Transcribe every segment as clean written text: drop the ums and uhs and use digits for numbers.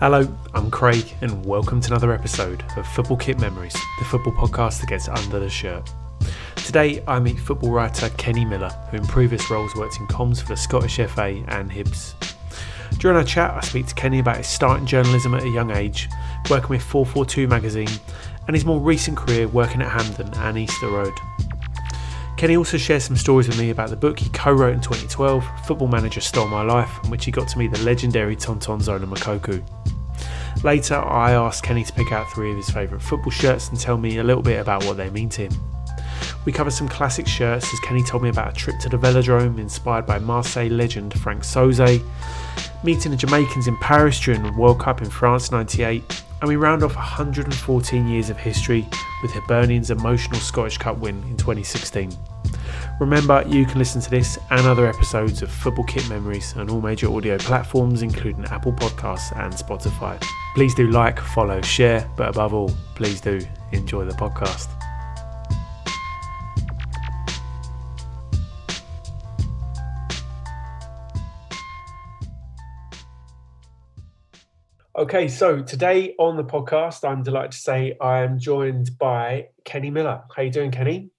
Hello, I'm Craig and welcome to another episode of Football Kit Memories, the football podcast that gets under the shirt. Today I meet football writer Kenny Millar, who in previous roles worked in comms for the Scottish FA and Hibs. During our chat I speak to Kenny about his start in journalism at a young age, working with 442 magazine, and his more recent career working at Hampden and Easter Road. Kenny also shares some stories with me about the book he co-wrote in 2012, Football Manager Stole My Life, in which he got to meet the legendary Tonton Zola Mokouko. Later, I asked Kenny to pick out 3 of his favourite football shirts and tell me a little bit about what they mean to him. We cover some classic shirts as Kenny told me about a trip to the Velodrome inspired by Marseilles legend Franck Sauzée, meeting the Jamaicans in Paris during the World Cup in France '98, and we round off 114 years of history with Hibernian's emotional Scottish Cup win in 2016. Remember, you can listen to this and other episodes of Football Kit Memories on all major audio platforms, including Apple Podcasts and Spotify. Please do like, follow, share, but above all, please do enjoy the podcast. Okay, so today on the podcast, I'm delighted to say I am joined by Kenny Millar. How you doing, Kenny?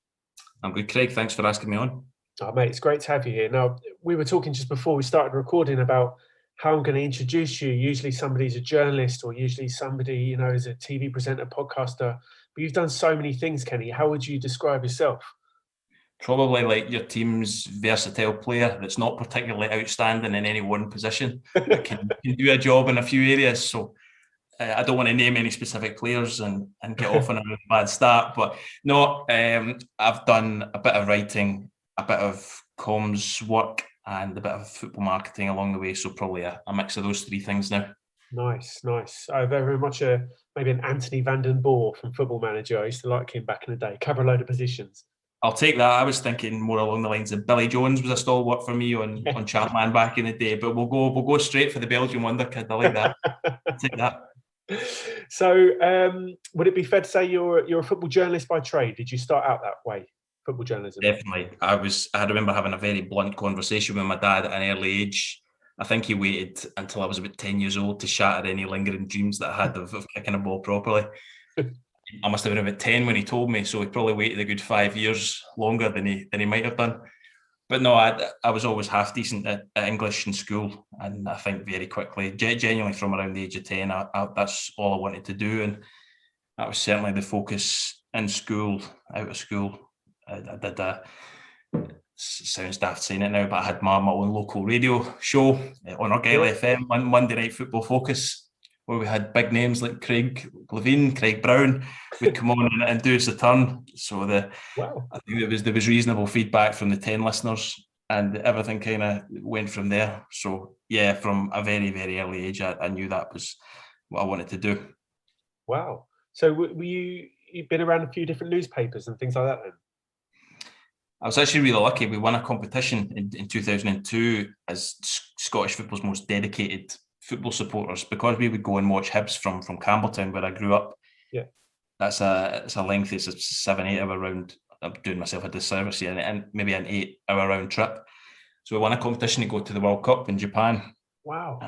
I'm good, Craig. Thanks for asking me on. Oh, mate, it's great to have you here. Now, we were talking just before we started recording about how I'm going to introduce you. Usually somebody's a journalist or usually somebody, is a TV presenter, podcaster. But you've done so many things, Kenny. How would you describe yourself? Probably like your team's versatile player that's not particularly outstanding in any one position. can do a job in a few areas. So I don't want to name any specific players and get off on a really bad start. But no, I've done a bit of writing, a bit of comms work and a bit of football marketing along the way. So probably a mix of those 3 things now. Nice. I'm very much maybe an Anthony van den Boer from Football Manager. I used to like him back in the day, cover a load of positions. I'll take that. I was thinking more along the lines of Billy Jones was a stalwart for me on Chartman back in the day, but we'll go straight for the Belgian wonder kid. I like that. I'll take that. So, would it be fair to say you're a football journalist by trade? Did you start out that way, football journalism? Definitely. I remember having a very blunt conversation with my dad at an early age. I think he waited until I was about 10 years old to shatter any lingering dreams that I had of kicking a ball properly. I must have been about 10 when he told me, so he probably waited a good 5 years longer than he might have done. But no, I was always half decent at English in school, and I think very quickly, genuinely from around the age of 10, that's all I wanted to do, and that was certainly the focus in school. Out of school, I did sounds daft saying it now, but I had my own local radio show on Argyll FM, Monday Night Football Focus, where we had big names like Craig Levine, Craig Brown would come on and do us a turn. So I think there was reasonable feedback from the 10 listeners, and everything kind of went from there. So yeah, from a very, very early age, I knew that was what I wanted to do. Wow. So you've been around a few different newspapers and things like that then? I was actually really lucky. We won a competition in 2002 as Scottish football's most dedicated football supporters, because we would go and watch Hibs from Campbelltown, where I grew up. Yeah, it's a lengthy, it's a 7-8 hour round. I'm doing myself a disservice here, and maybe an 8 hour round trip. So we won a competition to go to the World Cup in Japan. Wow!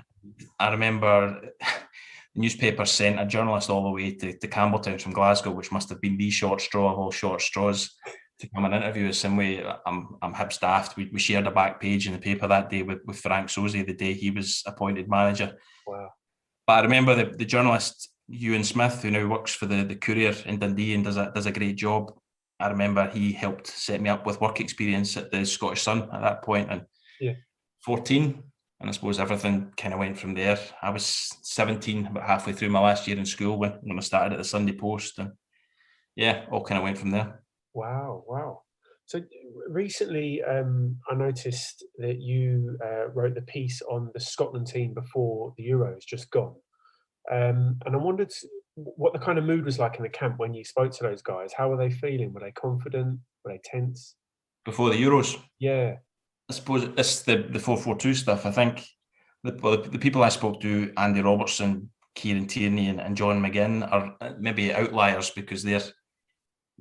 I remember the newspaper sent a journalist all the way to Campbelltown from Glasgow, which must have been the short straw of all short straws, to come and interview us. And I'm Hibs daft. We shared a back page in the paper that day with Franck Sauzée the day he was appointed manager. Wow. But I remember the journalist Ewan Smith, who now works for the Courier in Dundee and does a great job. I remember he helped set me up with work experience at the Scottish Sun at that point, and 14. And I suppose everything kind of went from there. I was 17, about halfway through my last year in school when I started at the Sunday Post, and all kind of went from there. Wow. So recently, I noticed that you wrote the piece on the Scotland team before the Euros just gone. And I wondered what the kind of mood was like in the camp when you spoke to those guys. How were they feeling? Were they confident? Were they tense? Before the Euros? Yeah. I suppose it's the 442 stuff. I think the people I spoke to, Andy Robertson, Kieran Tierney and John McGinn, are maybe outliers because they're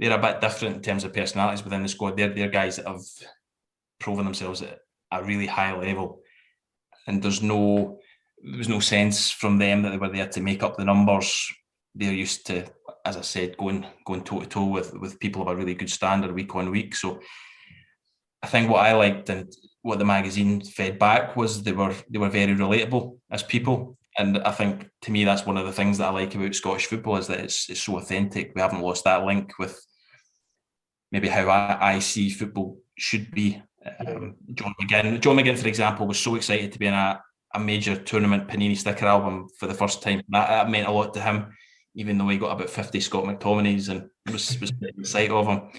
a bit different in terms of personalities within the squad. They're guys that have proven themselves at a really high level, and there's no there was no sense from them that they were there to make up the numbers. They're used to, as I said, going toe to toe with people of a really good standard week on week. So I think what I liked and what the magazine fed back was they were very relatable as people. And I think, to me, that's one of the things that I like about Scottish football, is that it's so authentic. We haven't lost that link with maybe how I see football should be. John McGinn, for example, was so excited to be in a major tournament Panini sticker album for the first time. That meant a lot to him, even though he got about 50 Scott McTominays and was the sight of him.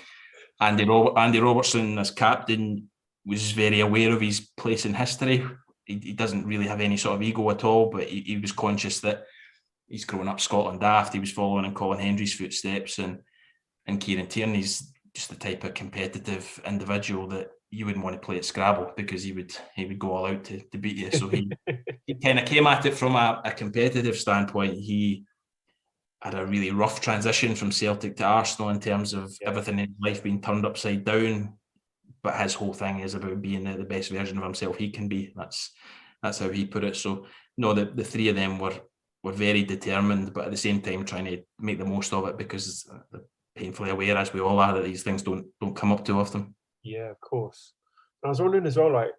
Andy Robertson, as captain, was very aware of his place in history. He doesn't really have any sort of ego at all, but he was conscious that he's grown up Scotland daft. He was following in Colin Hendry's footsteps, and Kieran Tierney's just the type of competitive individual that you wouldn't want to play at Scrabble, because he would go all out to beat you. So he kind of came at it from a competitive standpoint. He had a really rough transition from Celtic to Arsenal in terms of everything in life being turned upside down. But his whole thing is about being the best version of himself he can be. That's how he put it. So no, the three of them were very determined, but at the same time trying to make the most of it, because they're painfully aware, as we all are, that these things don't come up too often. Yeah, of course. I was wondering as well, like,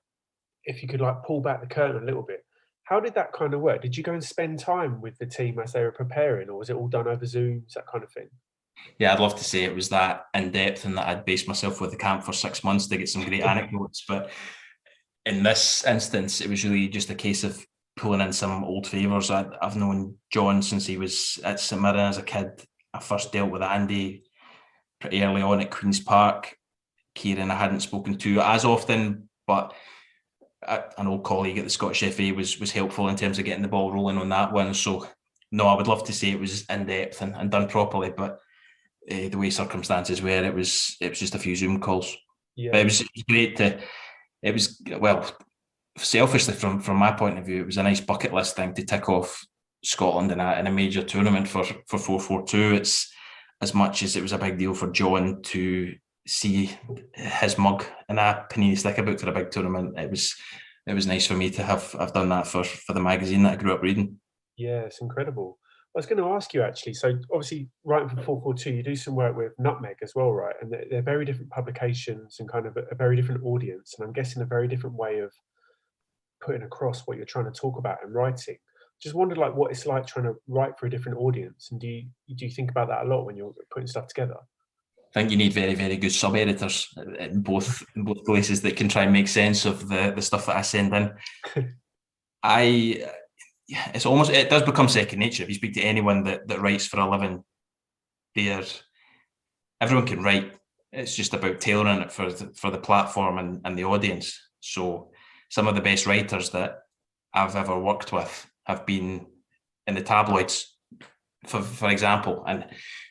if you could pull back the curtain a little bit. How did that kind of work? Did you go and spend time with the team as they were preparing, or was it all done over Zooms, that kind of thing? Yeah, I'd love to say it was that in depth and that I'd based myself with the camp for 6 months to get some great anecdotes. But in this instance, it was really just a case of pulling in some old favours. I've known John since he was at St Mirren as a kid. I first dealt with Andy pretty early on at Queen's Park. Kieran I hadn't spoken to as often, but an old colleague at the Scottish FA was helpful in terms of getting the ball rolling on that one. So no, I would love to say it was in depth and done properly, but the way circumstances were, it was just a few Zoom calls. Yeah. But it was great it was, well, selfishly from my point of view, it was a nice bucket list thing to tick off Scotland in a major tournament for 442. It's as much as it was a big deal for John to see his mug in a Panini sticker book for a big tournament. It was nice for me to have done that for the magazine that I grew up reading. Yeah, it's incredible. I was going to ask you, actually, so obviously writing for 442, you do some work with Nutmeg as well, right? And they're very different publications and kind of a very different audience, and I'm guessing a very different way of putting across what you're trying to talk about and writing. Just wondered what it's like trying to write for a different audience, and do you think about that a lot when you're putting stuff together? I think you need very, very good sub-editors in both places that can try and make sense of the stuff that I send in. It does become second nature. If you speak to anyone that writes for a living, everyone can write. It's just about tailoring it for the platform and the audience. So some of the best writers that I've ever worked with have been in the tabloids, for example. And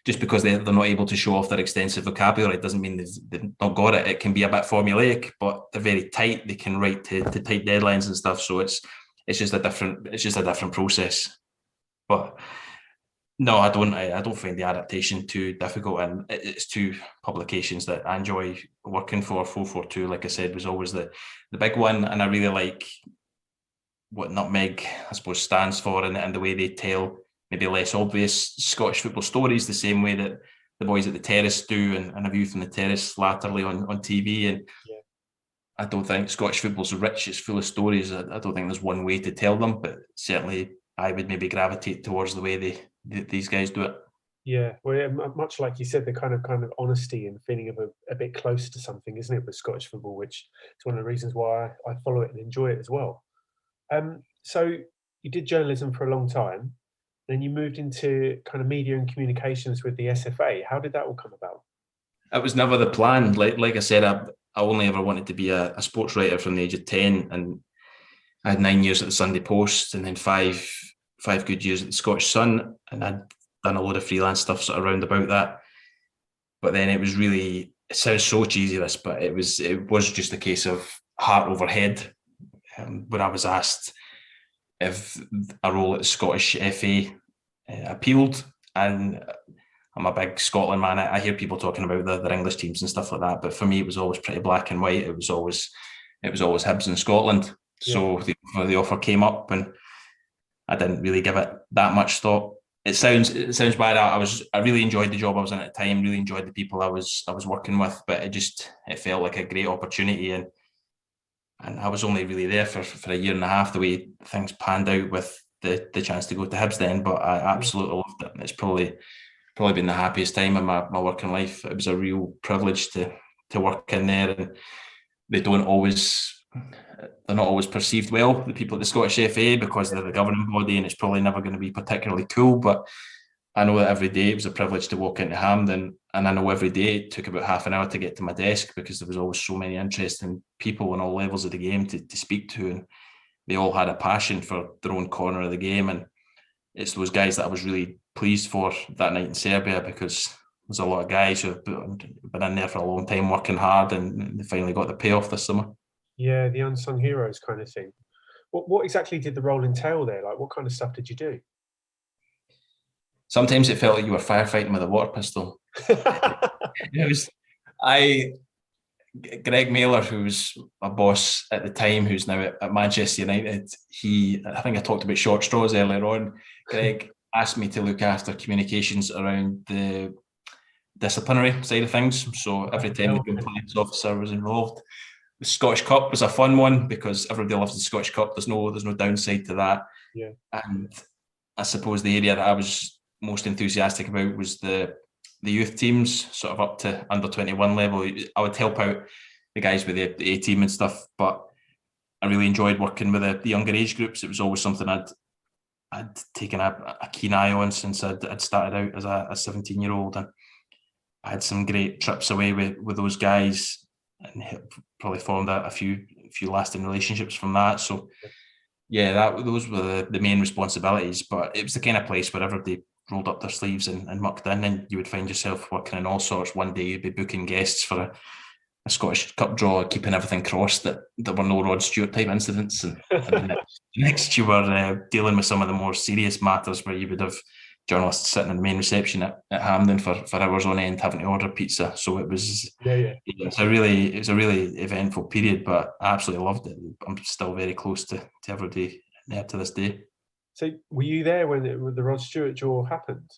just because they're not able to show off their extensive vocabulary doesn't mean they've not got it. It can be a bit formulaic, but they're very tight. They can write to tight deadlines and stuff. So it's just a different process. But no, I don't find the adaptation too difficult, and it's two publications that I enjoy working for. 442, like I said, was always the big one, and I really like what Nutmeg, I suppose, stands for, and the way they tell maybe less obvious Scottish football stories, the same way that the boys at the Terrace do, and A View from the Terrace latterly on TV. And yeah, I don't think Scottish football's rich, it's full of stories. I don't think there's one way to tell them, but certainly I would maybe gravitate towards the way these guys do it. Yeah, well, yeah, much like you said, the kind of honesty and feeling of a bit close to something, isn't it, with Scottish football, which is one of the reasons why I follow it and enjoy it as well. So you did journalism for a long time, then you moved into kind of media and communications with the SFA. How did that all come about? It was never the plan. Like I said, I only ever wanted to be a sports writer from the age of 10, and I had 9 years at the Sunday Post, and then five good years at the Scottish Sun, and I'd done a load of freelance stuff sort of round about that. But then it sounds so cheesy this, but it was just a case of heart over head. When I was asked if a role at the Scottish FA appealed, and I'm a big Scotland man. I hear people talking about their English teams and stuff like that, but for me it was always pretty black and white. It was always Hibs in Scotland. Yeah. So the offer came up, and I didn't really give it that much thought. It sounds bad. I really enjoyed the job I was in at the time. Really enjoyed the people I was working with, but it felt like a great opportunity, and I was only really there for a year and a half. The way things panned out with the chance to go to Hibs then, but I absolutely loved it. It's probably been the happiest time of my working life. It was a real privilege to work in there, and they're not always perceived well, the people at the Scottish FA, because they're the governing body, and it's probably never going to be particularly cool. But I know that every day it was a privilege to walk into Hampden, and I know every day it took about half an hour to get to my desk, because there was always so many interesting people on all levels of the game to speak to, and they all had a passion for their own corner of the game. And it's those guys that I was really pleased for that night in Serbia, because there's a lot of guys who have been in there for a long time working hard, and they finally got the payoff this summer. Yeah, the unsung heroes kind of thing. What exactly did the role entail there? Like, what kind of stuff did you do? Sometimes it felt like you were firefighting with a water pistol. Greg Millar, who was my boss at the time, who's now at Manchester United, I think I talked about short straws earlier on. Greg asked me to look after communications around the disciplinary side of things. So every time the compliance officer was involved, the Scottish Cup was a fun one, because everybody loves the Scottish Cup. There's no downside to that. Yeah. And I suppose the area that I was most enthusiastic about was the youth teams, sort of up to under 21 level. I would help out the guys with the A team and stuff, but I really enjoyed working with the younger age groups. It was always something I'd taken a keen eye on since I'd started out as a 17-year-old, and I had some great trips away with those guys, and probably formed a few lasting relationships from that. So yeah, those were the main responsibilities, but it was the kind of place where everybody rolled up their sleeves and mucked in, and you would find yourself working in all sorts. One day you'd be booking guests for a Scottish Cup draw, keeping everything crossed that there were no Rod Stewart type incidents, and next you were dealing with some of the more serious matters, where you would have journalists sitting in the main reception at Hampden for hours on end having to order pizza. So it was it was a really eventful period, but I absolutely loved it. I'm still very close to everybody there to this day. So were you there when the Rod Stewart draw happened?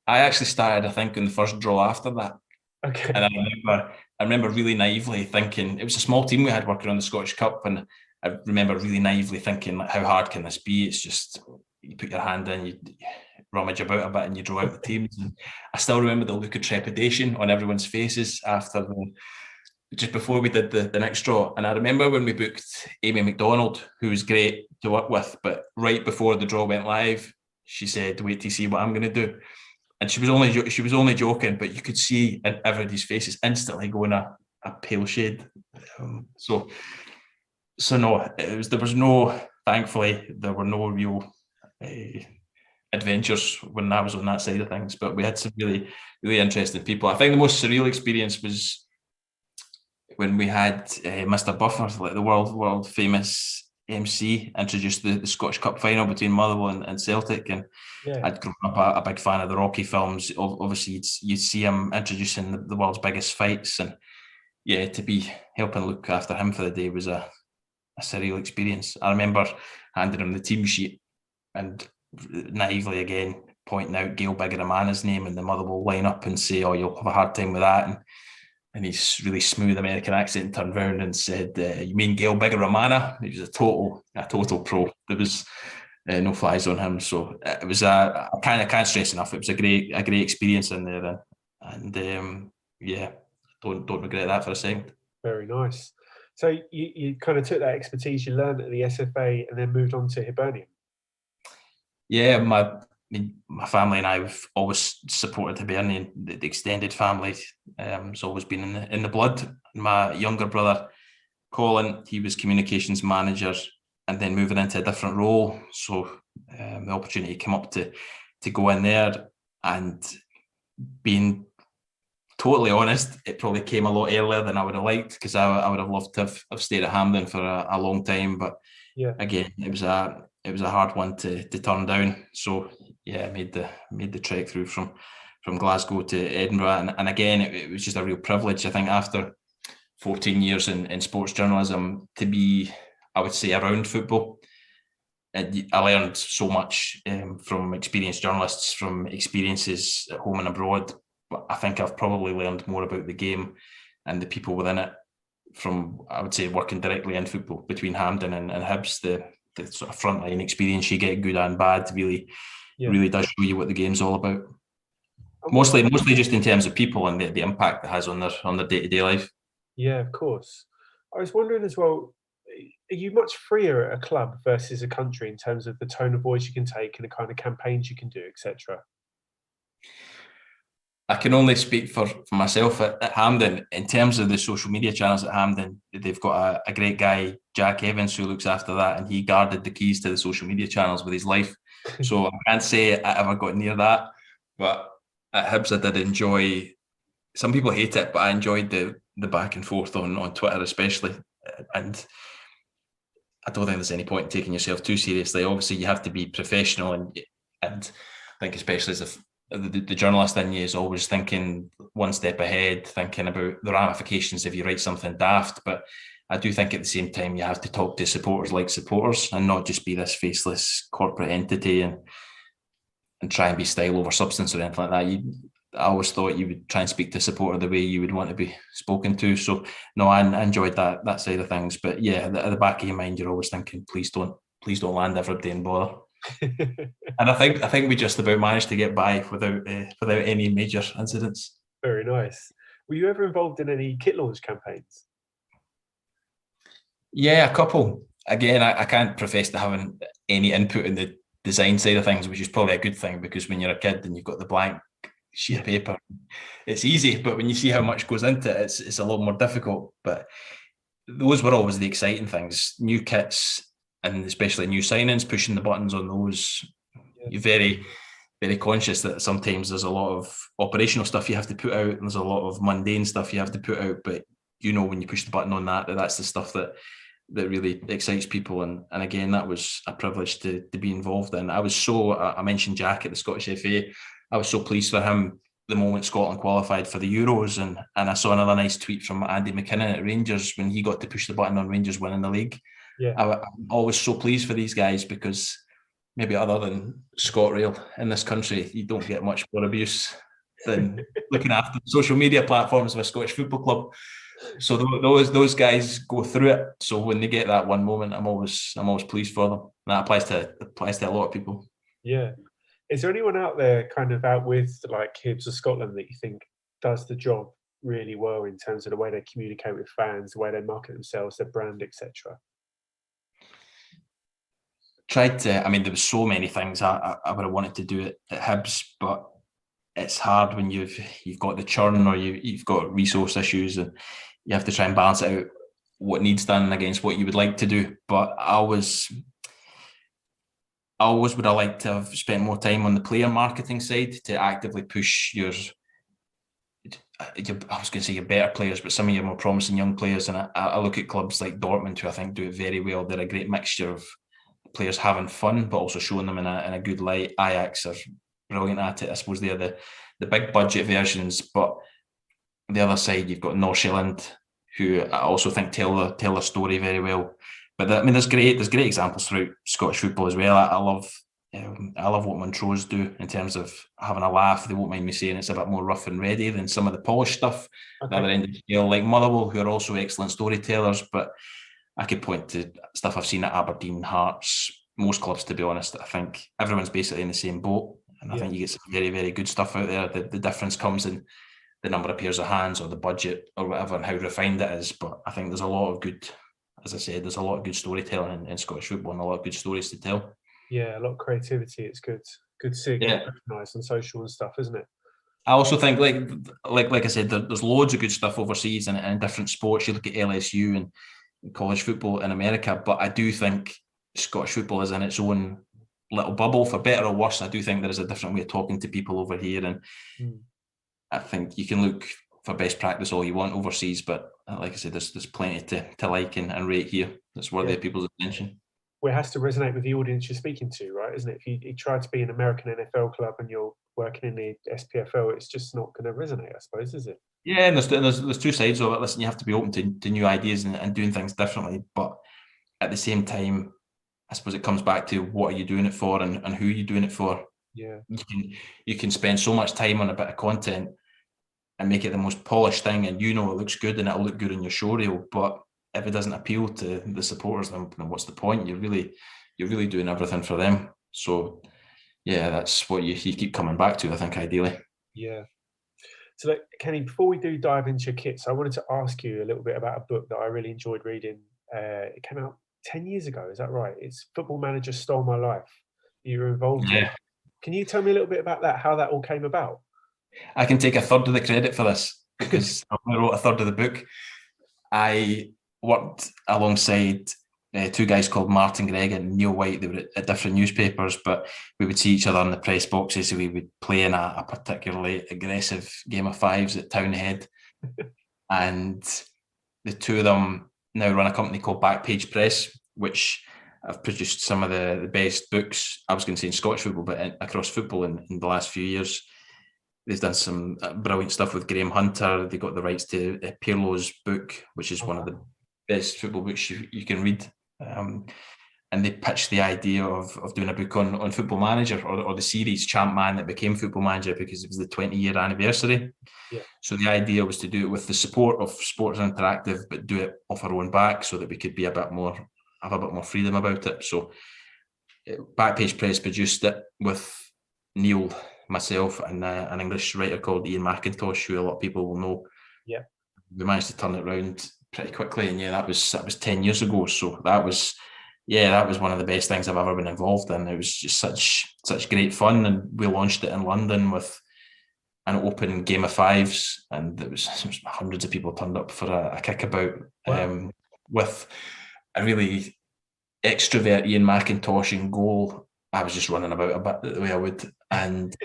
I actually started, I think, in the first draw after that. Okay. And I remember really naively thinking, it was a small team we had working on the Scottish Cup, and I remember really naively thinking, like, how hard can this be? It's just, you put your hand in, you rummage about a bit, and you draw out the teams. And I still remember the look of trepidation on everyone's faces after just before we did the next draw. And I remember when we booked Amy McDonald, who was great to work with, but right before the draw went live, she said, "Wait to see what I'm going to do." And she was only joking, but you could see in everybody's faces instantly going a pale shade. So no, thankfully, there were no real adventures when I was on that side of things, but we had some really, really interesting people. I think the most surreal experience was when we had Mr. Buffer, like the world famous MC, introduced the Scottish Cup final between Motherwell and Celtic, and I'd grown up a big fan of the Rocky films. Obviously, you'd see him introducing the world's biggest fights, and to be helping look after him for the day was a surreal experience. I remember handing him the team sheet and naively again pointing out Gail Bigger-Amana's name in the Motherwell lineup and say, "Oh, you'll have a hard time with that." And his really smooth American accent turned round and said, "You mean Gail Bigger-Amana?" He was a total pro. There was no flies on him. So it was I can't stress enough. It was a great experience in there, and don't regret that for a second. Very nice. So you kind of took that expertise you learned at the SFA and then moved on to Hibernian. Yeah, my family and I have always supported Hibernian. The extended family has always been in the blood. My younger brother, Colin, he was communications manager and then moving into a different role. So the opportunity came up to go in there, and being totally honest, it probably came a lot earlier than I would have liked, because I would have loved to have stayed at Hampden for a long time. But again, it was a hard one to turn down. So I made the trek through from Glasgow to Edinburgh, and again it was just a real privilege. I think after 14 years in sports journalism, to be, I would say, around football, I learned so much from experienced journalists, from experiences at home and abroad. But I think I've probably learned more about the game and the people within it from, I would say, working directly in football between Hampden and Hibs. The sort of frontline experience you get, good and bad, really does show you what the game's all about. Mostly just in terms of people and the impact it has on their day-to-day life. Yeah, of course. I was wondering as well, are you much freer at a club versus a country in terms of the tone of voice you can take and the kind of campaigns you can do, etc.? I can only speak for myself at Hampden. In terms of the social media channels at Hampden, they've got a great guy, Jack Evans, who looks after that, and he guarded the keys to the social media channels with his life. So I can't say I ever got near that. But at Hibs, I did enjoy. Some people hate it, but I enjoyed the back and forth on Twitter, especially. And I don't think there's any point in taking yourself too seriously. Obviously, you have to be professional, and I think especially as the journalist in you is always thinking one step ahead, thinking about the ramifications if you write something daft. But I do think at the same time you have to talk to supporters like supporters and not just be this faceless corporate entity and try and be style over substance or anything like that. I always thought you would try and speak to a supporter the way you would want to be spoken to. So no, I enjoyed that side of things. But yeah, at the back of your mind, you're always thinking, please don't land everybody in bother. And I think we just about managed to get by without any major incidents. Very nice. Were you ever involved in any kit launch campaigns? Yeah, a couple. Again, I can't profess to having any input in the design side of things, which is probably a good thing, because when you're a kid and you've got the blank sheet of paper, it's easy. But when you see how much goes into it, it's a lot more difficult. But those were always the exciting things. New kits, and especially new signings, pushing the buttons on those. You're very, very conscious that sometimes there's a lot of operational stuff you have to put out, and there's a lot of mundane stuff you have to put out. But you know, when you push the button on that's the stuff that really excites people. And again, that was a privilege to be involved in. I mentioned Jack at the Scottish FA. I was so pleased for him the moment Scotland qualified for the Euros, and I saw another nice tweet from Andy McKinnon at Rangers when he got to push the button on Rangers winning the league. Yeah, I'm always so pleased for these guys, because maybe other than ScotRail in this country, you don't get much more abuse than looking after social media platforms of a Scottish football club. So those guys go through it. So when they get that one moment, I'm always pleased for them. And that applies to a lot of people. Yeah. Is there anyone out there kind of out with like Hibs of Scotland that you think does the job really well in terms of the way they communicate with fans, the way they market themselves, their brand, etc.? There was so many things I would have wanted to do at Hibs, but it's hard when you've got the churn or you've got resource issues, and you have to try and balance out what needs done against what you would like to do. But I always would have liked to have spent more time on the player marketing side to actively push I was going to say your better players, but some of your more promising young players. And I look at clubs like Dortmund, who I think do it very well. They're a great mixture of players having fun, but also showing them in a good light. Ajax are brilliant at it. I suppose they're the big budget versions, but on the other side, you've got Nordsjælland, who I also think tell their story very well. But there's great examples throughout Scottish football as well. I love what Montrose do in terms of having a laugh. They won't mind me saying it's a bit more rough and ready than some of the polished stuff. Okay. The other end of the scale, like Motherwell, who are also excellent storytellers. But I could point to stuff I've seen at Aberdeen, Hearts, most clubs, to be honest. I think everyone's basically in the same boat. And I think you get some very, very good stuff out there. The difference comes in the number of pairs of hands or the budget or whatever and how refined it is. But I think there's a lot of good, as I said, there's a lot of good storytelling in Scottish football and a lot of good stories to tell. Yeah, a lot of creativity. It's good to see it recognised on social and stuff, isn't it? I also think, like I said, there's loads of good stuff overseas and in different sports. You look at LSU and college football in America, but I do think Scottish football is in its own little bubble, for better or worse. I do think there is a different way of talking to people over here, and I think you can look for best practice all you want overseas, but like I said, there's plenty to like and rate here that's worthy of people's attention. Well, it has to resonate with the audience you're speaking to, right? Isn't it? If you try to be an American NFL club and you're working in the SPFL, it's just not going to resonate, I suppose, is it? Yeah, and there's two sides of it. Listen, you have to be open to new ideas and doing things differently, but at the same time, I suppose it comes back to what are you doing it for and who are you doing it for. Yeah. You can spend so much time on a bit of content and make it the most polished thing, and it looks good and it'll look good in your show reel. But if it doesn't appeal to the supporters, then what's the point? You're really doing everything for them. So yeah, that's what you keep coming back to, I think, ideally. Yeah. So, Kenny, before we do dive into your kits, I wanted to ask you a little bit about a book that I really enjoyed reading. It came out 10 years ago, is that right? It's Football Manager Stole My Life. You were involved in. Can you tell me a little bit about that, how that all came about? I can take a third of the credit for this because I wrote a third of the book. I worked alongside two guys called Martin Gregg and Neil White. They were at different newspapers, but we would see each other in the press boxes. So we would play in a particularly aggressive game of fives at Townhead. And the two of them now run a company called Backpage Press, which have produced some of the best books, I was going to say in Scottish football, but across football in the last few years. They've done some brilliant stuff with Graham Hunter. They got the rights to Pirlo's book, which is one of the best football books you can read. And they pitched the idea of doing a book on Football Manager or the series Champ Man that became Football Manager because it was the 20-year anniversary. Yeah. So the idea was to do it with the support of Sports Interactive, but do it off our own back so that we could have a bit more freedom about it. So Backpage Press produced it with Neil, myself, and an English writer called Ian McIntosh, who a lot of people will know. Yeah. We managed to turn it around pretty quickly, and that was 10 years ago. So that was one of the best things I've ever been involved in. It was just such great fun, and we launched it in London with an open game of fives, and it was hundreds of people turned up for a kickabout. Wow. With a really extrovert Ian McIntosh in goal. I was just running about a bit the way I would, and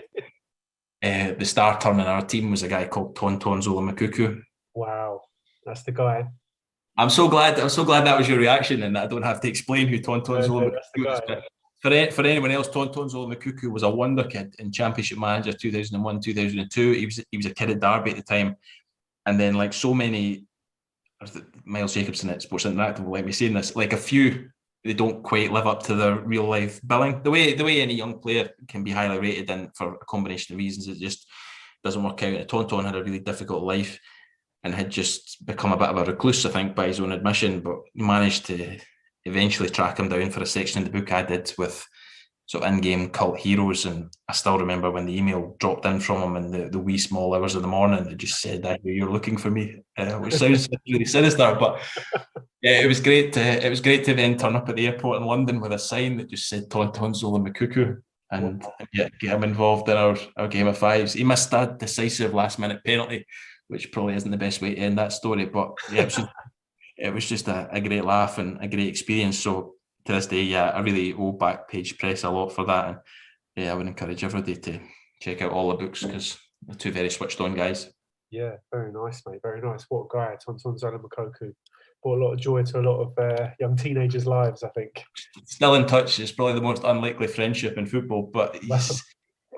the star turn in our team was a guy called Tonton Zola Mokouko. Wow, that's the guy. I'm so glad that was your reaction, and I don't have to explain who Tonton Zola Mokouko is. But for anyone else, Tonton Zola Mokouko was a wonder kid in Championship Manager 2001, 2002. He was a kid at Derby at the time, and then like so many, Miles Jacobson at Sports Interactive will let me say this, like a few. They don't quite live up to their real life billing. The way any young player can be highly rated, and for a combination of reasons, it just doesn't work out. Tonton had a really difficult life and had just become a bit of a recluse, I think, by his own admission, but managed to eventually track him down for a section in the book I did with sort of in-game cult heroes. And I still remember when the email dropped in from him in the wee small hours of the morning, it just said, "I hear you're looking for me," which sounds really sinister, but yeah, it was great to then turn up at the airport in London with a sign that just said Tonton Zola Mokouko and get him involved in our game of fives. He missed a decisive last-minute penalty, which probably isn't the best way to end that story, but yeah, it was just a great laugh and a great experience. So to this day, yeah, I really owe Backpage Press a lot for that, and yeah, I would encourage everybody to check out all the books because they're two very switched on guys. Yeah, very nice, mate. Very nice. What a guy, Tonton Zola Mokouko. Brought a lot of joy to a lot of young teenagers' lives, I think. Still in touch. It's probably the most unlikely friendship in football, but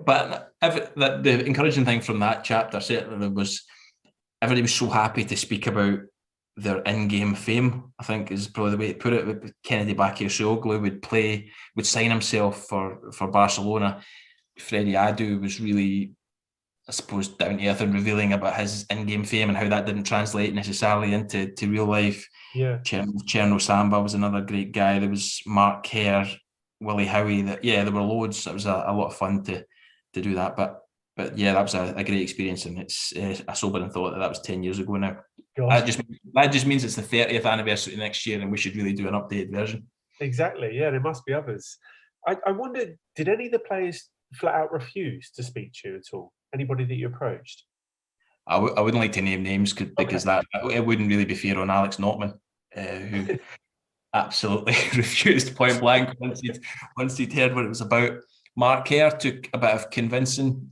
the encouraging thing from that chapter certainly was everybody was so happy to speak about their in-game fame, I think is probably the way to put it. Kennedy Bakayosoglu would sign himself for Barcelona. Freddie Adu was really, I suppose, down to earth and revealing about his in-game fame and how that didn't translate necessarily into real life. Yeah. Cherno Samba was another great guy. There was Mark Kerr, Willie Howie. There were loads. It was a lot of fun to do that. But yeah, that was a great experience, and it's a sobering thought that was 10 years ago now. That just means it's the 30th anniversary next year, and we should really do an updated version. Exactly. Yeah, there must be others. I wondered, did any of the players flat out refuse to speak to you at all? Anybody that you approached? I wouldn't like to name names because that it wouldn't really be fair on Alex Notman, who absolutely refused point blank once he'd heard what it was about. Mark Kerr took a bit of convincing,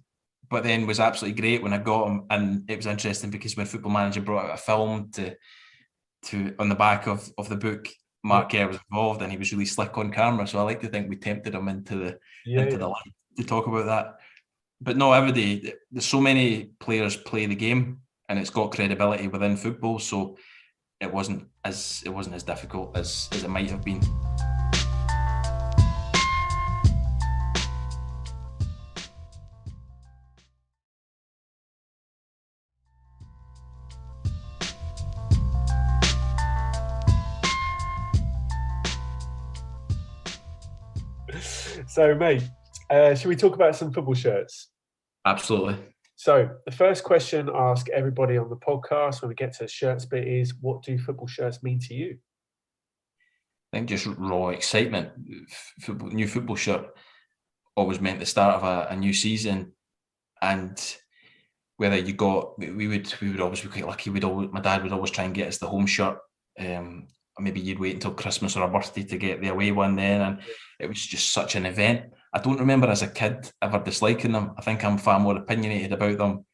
but then was absolutely great when I got him. And it was interesting because when Football Manager brought out a film to on the back of the book, Mark Kerr was involved and he was really slick on camera. So I like to think we tempted him into the light to talk about that. But no, there's so many players play the game and it's got credibility within football. So it wasn't as difficult as it might have been. So, mate, should we talk about some football shirts? Absolutely. So, the first question I ask everybody on the podcast when we get to the shirts bit is, what do football shirts mean to you? I think just raw excitement. New football shirt always meant the start of a new season, and whether you got, we would always be quite lucky. My dad would always try and get us the home shirt. Maybe you'd wait until Christmas or a birthday to get the away one then, and it was just such an event. I don't remember as a kid ever disliking them. I think I'm far more opinionated about them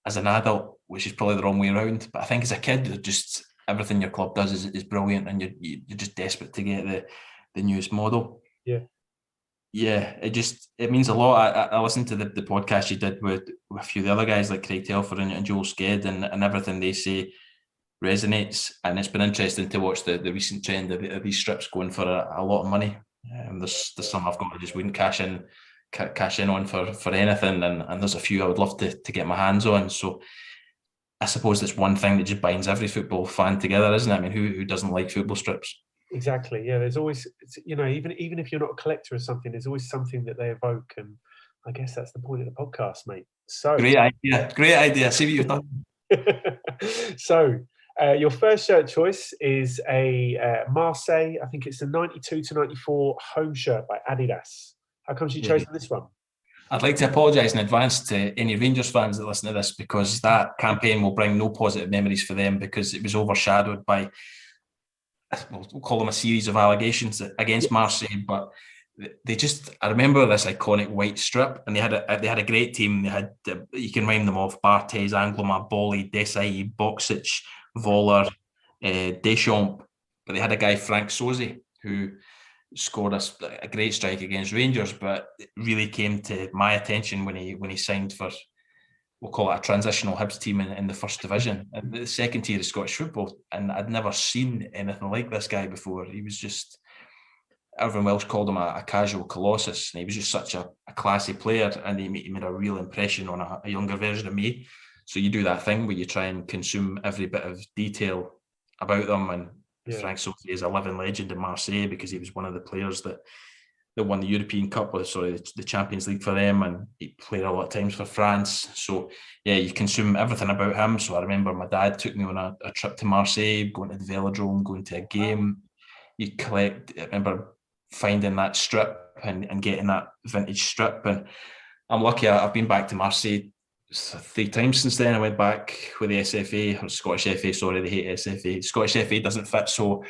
as an adult, which is probably the wrong way around. But I think as a kid, just everything your club does is brilliant, and you're just desperate to get the newest model. Yeah, it means a lot. I listened to the podcast you did with a few of the other guys like Craig Telford and Joel Sked, and everything they say resonates. And it's been interesting to watch the recent trend of these strips going for a lot of money. There's some I've got I just wouldn't cash in on for anything, and there's a few I would love to get my hands on. So I suppose that's one thing that just binds every football fan together, isn't it? I mean, who doesn't like football strips? Exactly. Yeah, there's always, even if you're not a collector of something, there's always something that they evoke, and I guess that's the point of the podcast, mate. So Great idea. See what you've done. So your first shirt choice is a Marseille. I think it's a 92-94 home shirt by Adidas. How come you chosen this one? I'd like to apologise in advance to any Rangers fans that listen to this, because that campaign will bring no positive memories for them, because it was overshadowed by, we'll call them a series of allegations against Marseille. But I remember this iconic white strip, and they had a great team. They had, you can rhyme them off: Barthez, Angloma, Bolly, Desai, Boksic, Voller, Deschamps. But they had a guy, Franck Sauzée, who scored a great strike against Rangers, but it really came to my attention when he signed for, we'll call it a transitional Hibs team in the first division, and the second tier of Scottish football. And I'd never seen anything like this guy before. He was just, everyone Welsh called him a casual colossus, and he was just such a classy player, and he made a real impression on a younger version of me. So you do that thing where you try and consume every bit of detail about them, and Franck Sauzée is a living legend in Marseille, because he was one of the players that won the European Cup, the Champions League for them, and he played a lot of times for France. So yeah, you consume everything about him. So I remember my dad took me on a trip to Marseille, going to the Velodrome, going to a game. I remember finding that strip and getting that vintage strip, and I'm lucky. I've been back to Marseille 3 times since then. I went back with the SFA, or Scottish FA, sorry, they hate SFA. Scottish FA doesn't fit so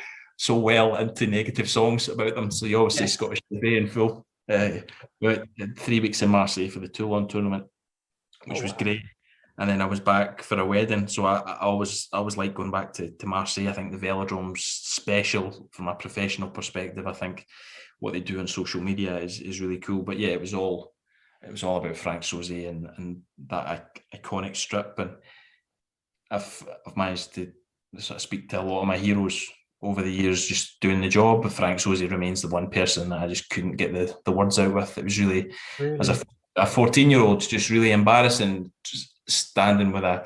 well into negative songs about them, so you always say Scottish FA in full. But 3 weeks in Marseille for the Toulon tournament, which was great. And then I was back for a wedding, so I always like going back to Marseille. I think the Velodrome's special from a professional perspective. I think what they do on social media is really cool. But yeah, it was all about Franck Sauzée and that iconic strip. And I've managed to sort of speak to a lot of my heroes over the years just doing the job. But Franck Sauzée remains the one person that I just couldn't get the words out with. It was really? As a 14-year-old, just really embarrassing, just standing with a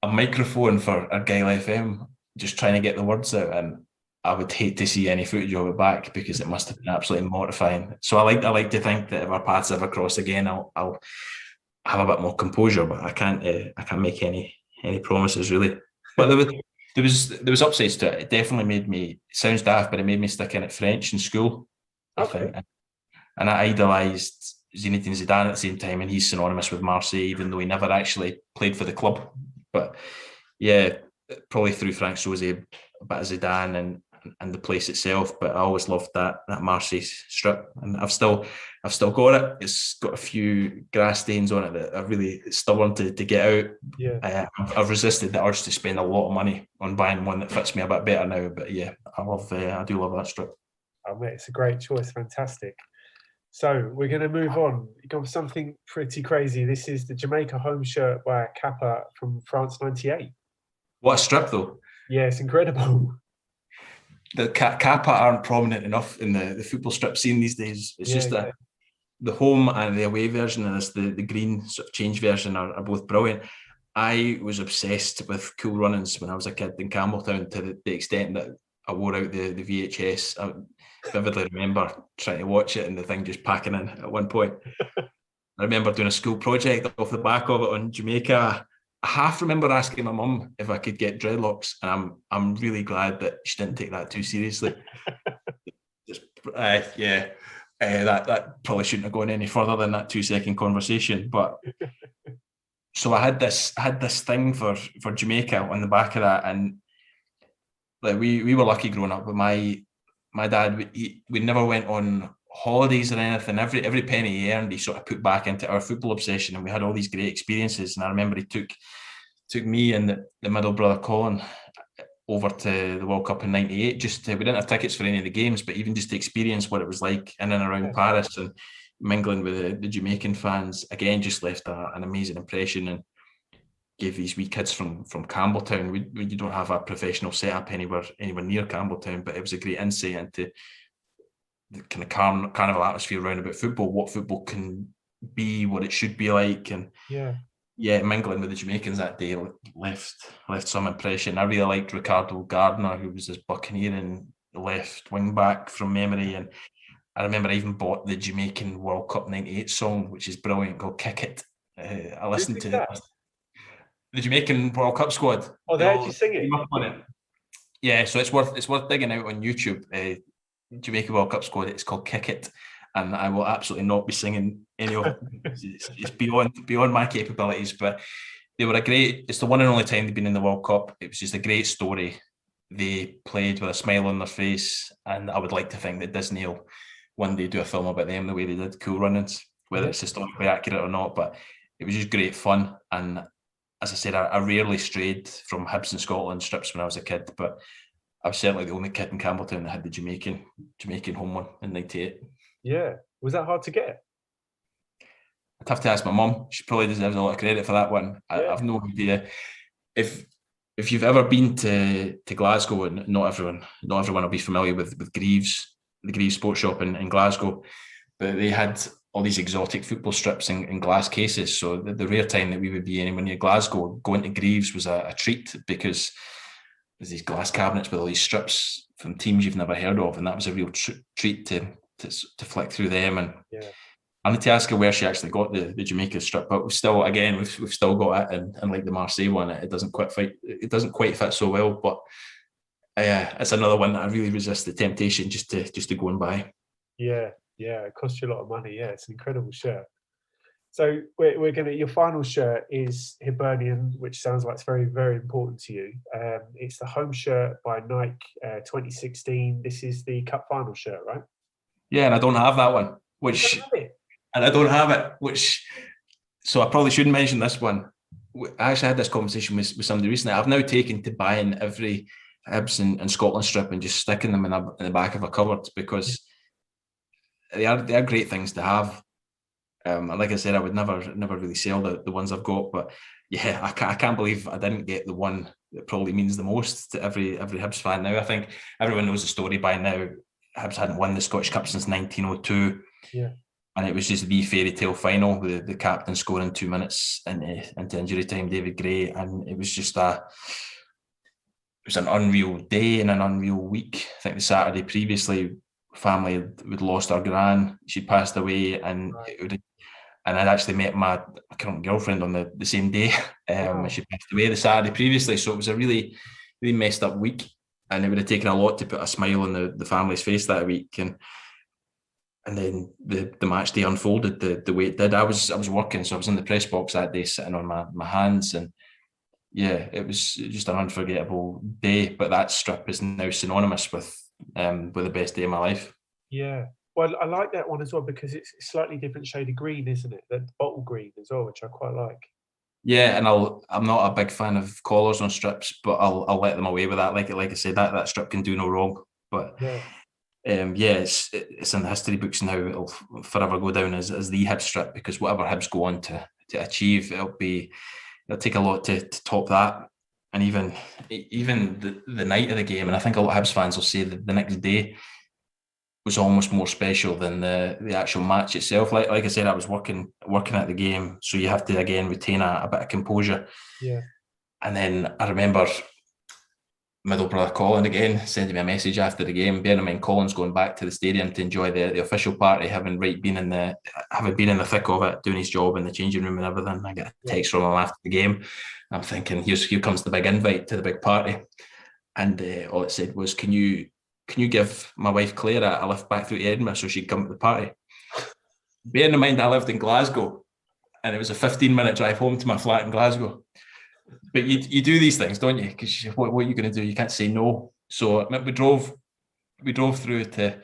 microphone for Argyle FM, just trying to get the words out. And I would hate to see any footage of it back, because it must have been absolutely mortifying. So I like to think that if our paths ever cross again, I'll have a bit more composure, but I can't make any promises really. But there was upsides to it. It definitely made me, it sounds daft, but it made me stick in at French in school, I think. And I idolised Zinedine Zidane at the same time, and he's synonymous with Marseille, even though he never actually played for the club. But yeah, probably through Franck Sauzée, a bit of Zidane and the place itself. But I always loved that Marseille strip, and I've still got it. It's got a few grass stains on it that are really stubborn to get out. Yeah, I've resisted the urge to spend a lot of money on buying one that fits me a bit better now. But yeah, I do love that strip. Oh mate, it's a great choice. Fantastic. So we're going to move on. You got something pretty crazy. This is the Jamaica home shirt by Kappa from France '98. What a strip, though! Yeah, it's incredible. The Kappa aren't prominent enough in the football strip scene these days. It's just that the home and the away version of this, the green sort of change version, are both brilliant. I was obsessed with Cool Runnings when I was a kid in Campbelltown, to the extent that I wore out the VHS. I vividly remember trying to watch it and the thing just packing in at one point. I remember doing a school project off the back of it on Jamaica. I half remember asking my mum if I could get dreadlocks, and I'm really glad that she didn't take that too seriously. That probably shouldn't have gone any further than that 2-second conversation. But so I had this thing for Jamaica on the back of that, and like we were lucky growing up. But my dad, we never went on holidays or anything. Every penny he earned, he sort of put back into our football obsession, and we had all these great experiences. And I remember he took me and the middle brother Colin over to the World Cup in '98. We didn't have tickets for any of the games, but even just to experience what it was like in and around Paris and mingling with the Jamaican fans, again, just left an amazing impression and gave these wee kids from Campbelltown. We don't have a professional setup anywhere near Campbelltown, but it was a great insight into the kind of carnival atmosphere around about football, what football can be, what it should be like, and mingling with the Jamaicans that day left some impression. I really liked Ricardo Gardner, who was this Buccaneering left wing back from memory, and I remember I even bought the Jamaican World Cup '98 song, which is brilliant, called "Kick It." I listened to that? The Jamaican World Cup squad. Oh, they actually sing it. Yeah, so it's worth digging out on YouTube. Jamaican World Cup squad. It's called "Kick It," and I will absolutely not be singing any of it. It's beyond my capabilities. But they were it's the one and only time they've been in the World Cup. It was just a great story. They played with a smile on their face, and I would like to think that Disney will one day do a film about them the way they did Cool Runnings, whether it's historically accurate or not. But it was just great fun. And as I said, I rarely strayed from Hibs and Scotland strips when I was a kid, but I was certainly the only kid in Campbelltown that had the Jamaican home one in '98. Yeah. Was that hard to get? I'd have to ask my mum. She probably deserves a lot of credit for that one. Yeah. I've no idea. If you've ever been to Glasgow, and not everyone will be familiar with Greaves, the Greaves Sports Shop in Glasgow, but they had all these exotic football strips in glass cases. So the rare time that we would be anywhere near Glasgow, going to Greaves was a treat, because there's these glass cabinets with all these strips from teams you've never heard of, and that was a real treat to flick through them. And I need to ask her where she actually got the Jamaica strip, but we've still got it, and like the Marseille one, it doesn't quite fit so well. But it's another one that I really resist the temptation just to go and buy. Yeah, it costs you a lot of money. Yeah, it's an incredible shirt. So we're gonna. Your final shirt is Hibernian, which sounds like it's very, very important to you. It's the home shirt by Nike, 2016. This is the Cup final shirt, right? Yeah, and I don't have that one. So I probably shouldn't mention this one. I actually had this conversation with somebody recently. I've now taken to buying every Hibs and Scotland strip and just sticking them in the back of a cupboard, because they are great things to have. And like I said, I would never really sell the ones I've got. But yeah, I can't believe I didn't get the one that probably means the most to every Hibs fan now. I think everyone knows the story by now. Hibs hadn't won the Scottish Cup since 1902. Yeah. And it was just the fairy tale final, the captain scoring 2 minutes into injury time, David Gray. And it was just it was an unreal day and an unreal week. I think the Saturday previously, family had lost our gran. She'd passed away, and I'd actually met my current girlfriend on the same day. She passed away the Saturday previously. So it was a really, really messed up week. And it would have taken a lot to put a smile on the family's face that week. And then the match day unfolded the way it did. I was working, so I was in the press box that day, sitting on my hands, and yeah, it was just an unforgettable day. But that strip is now synonymous with the best day of my life. Yeah, well, I like that one as well, because it's a slightly different shade of green, isn't it? The bottle green as well, which I quite like. Yeah, and I'm not a big fan of collars on strips, but I'll let them away with that. Like I said, that strip can do no wrong. But it's in the history books now. It'll forever go down as the Hibs strip, because whatever Hibs go on to achieve, it'll take a lot to top that. And even the night of the game, and I think a lot of Hibs fans will say that the next day was almost more special than the actual match itself. Like I said, I was working at the game, so you have to again retain a bit of composure. Yeah. And then I remember middle brother Colin again sending me a message after the game. Bearing in mind, Colin's going back to the stadium to enjoy the official party, having been in the thick of it, doing his job in the changing room and everything. I get a text from him after the game. I'm thinking, here comes the big invite to the big party, and all it said was, "Can you give my wife Claire a lift back through to Edinburgh so she'd come to the party?" Bearing in mind, I lived in Glasgow, and it was a 15-minute drive home to my flat in Glasgow. But you do these things, don't you? Because what are you going to do? You can't say no. So we drove through to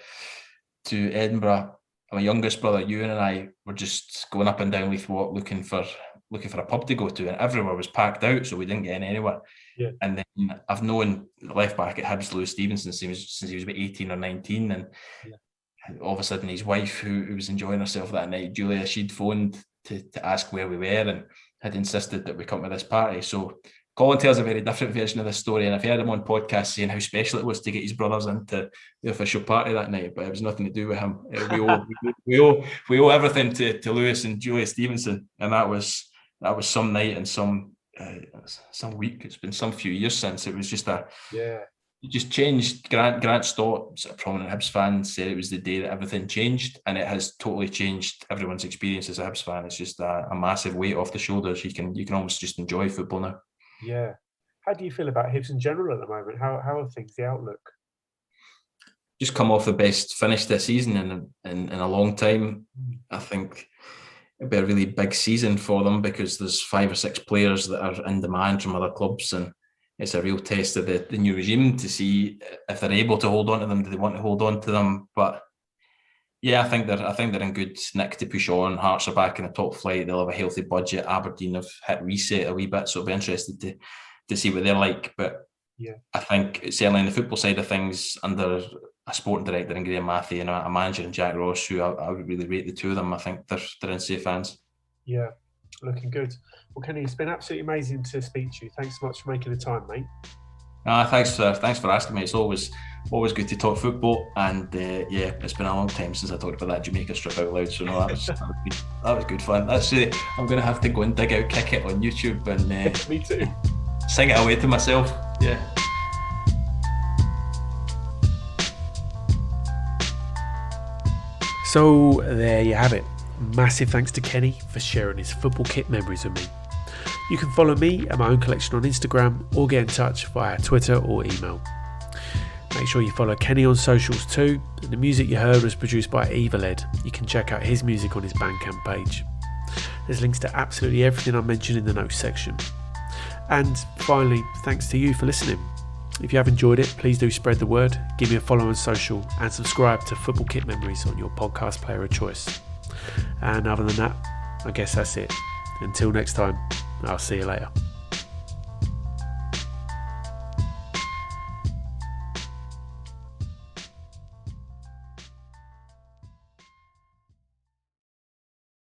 Edinburgh. My youngest brother, Ewan, and I were just going up and down Leith Walk looking for a pub to go to, and everywhere was packed out, so we didn't get in anywhere. Yeah. And then I've known the left back at Hibs, Lewis Stevenson, since he was about 18 or 19, and all of a sudden his wife, who was enjoying herself that night, Julia, she'd phoned to ask where we were and had insisted that we come to this party. So Colin tells a very different version of this story, and I've heard him on podcasts saying how special it was to get his brothers into the official party that night, but it was nothing to do with him. We owe everything to Lewis and Julia Stevenson, and that was some night and some week. It's been some few years since. It was just it just changed. Grant Stott, a prominent Hibs fan, said it was the day that everything changed, and it has totally changed everyone's experience as a Hibs fan. It's just a massive weight off the shoulders. You can almost just enjoy football now. Yeah. How do you feel about Hibs in general at the moment? How are things, the outlook? Just come off the best finish this season in a long time. I think it'll be a really big season for them because there's 5 or 6 players that are in demand from other clubs, and it's a real test of the new regime to see if they're able to hold on to them. Do they want to hold on to them? But yeah, I think they're in good nick to push on. Hearts are back in the top flight. They'll have a healthy budget. Aberdeen have hit reset a wee bit, so I'll be interested to see what they're like. But I think certainly in the football side of things, under a sporting director in Graham Matthew and a manager in Jack Ross, who I would really rate the two of them, I think they're in safe hands. Yeah, looking good. Well, Kenny, it's been absolutely amazing to speak to you. Thanks so much for making the time, mate. Thanks for asking me. It's always good to talk football, and it's been a long time since I talked about that Jamaica strip out loud. So no, that was good fun. That's I'm going to have to go and dig out Kick It on YouTube and me too. Sing it away to myself. Yeah. So there you have it. Massive thanks to Kenny for sharing his football kit memories with me. You can follow me and my own collection on Instagram or get in touch via Twitter or email. Make sure you follow Kenny on socials too, and the music you heard was produced by Evaled. You can check out his music on his Bandcamp page. There's links to absolutely everything I mentioned in the notes section. And finally, thanks to you for listening. If you have enjoyed it, please do spread the word, give me a follow on social, and subscribe to Football Kit Memories on your podcast player of choice. And other than that, I guess that's it. Until next time, I'll see you later.